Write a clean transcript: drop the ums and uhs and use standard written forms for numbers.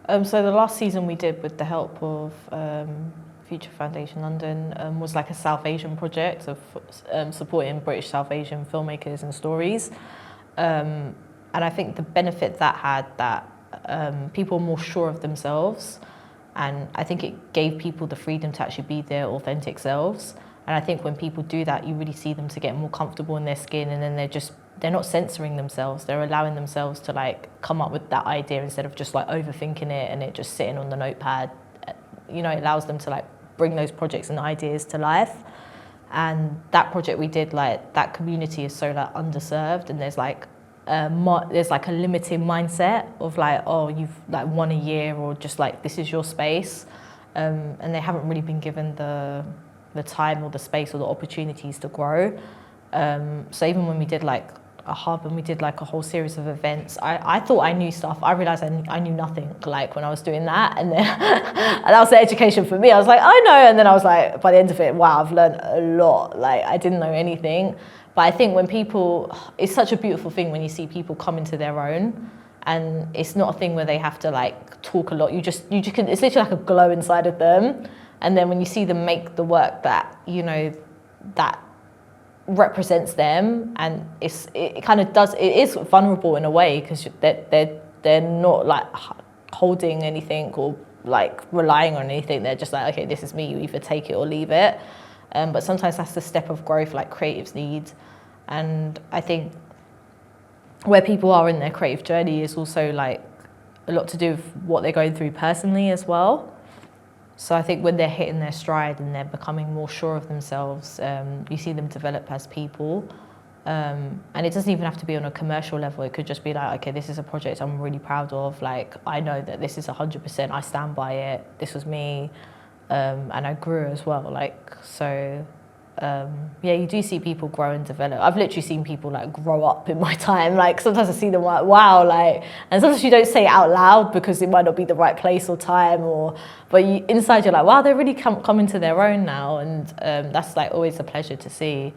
So the last season we did with the help of Future Foundation London was like a South Asian project of supporting British South Asian filmmakers and stories. And I think the benefit that had, that people were more sure of themselves, and I think it gave people the freedom to actually be their authentic selves. And I think when people do that, you really see them to get more comfortable in their skin, and then they're not censoring themselves. They're allowing themselves to like come up with that idea instead of just like overthinking it and it just sitting on the notepad. You know, it allows them to like bring those projects and ideas to life. And that project we did, like that community is so like underserved, and there's like a limiting mindset of like, oh, you've like won a year, or just like this is your space, and they haven't really been given the time or the space or the opportunities to grow. So even when we did like a hub and we did like a whole series of events, I thought I knew stuff. I realized I knew nothing like when I was doing that, and then and that was the education for me. I was like, I know, and then I was like, by the end of it, wow, I've learned a lot. Like I didn't know anything. But I think when people, it's such a beautiful thing when you see people come into their own, and it's not a thing where they have to like talk a lot. You just can, it's literally like a glow inside of them. And then when you see them make the work that, you know, that represents them, and it kind of does, it is vulnerable in a way, because they're not like holding anything or like relying on anything. They're just like, okay, this is me, you either take it or leave it. But sometimes that's the step of growth like creatives need. And I think where people are in their creative journey is also like a lot to do with what they're going through personally as well. So I think when they're hitting their stride and they're becoming more sure of themselves, you see them develop as people. And it doesn't even have to be on a commercial level. It could just be like, okay, this is a project I'm really proud of. Like, I know that this is 100%, I stand by it. This was me. And I grew as well. Like, so, yeah, you do see people grow and develop. I've literally seen people like grow up in my time. Like sometimes I see them like, wow, like, and sometimes you don't say it out loud because it might not be the right place or time, but inside you're like, wow, they're really come into their own now. And that's like always a pleasure to see.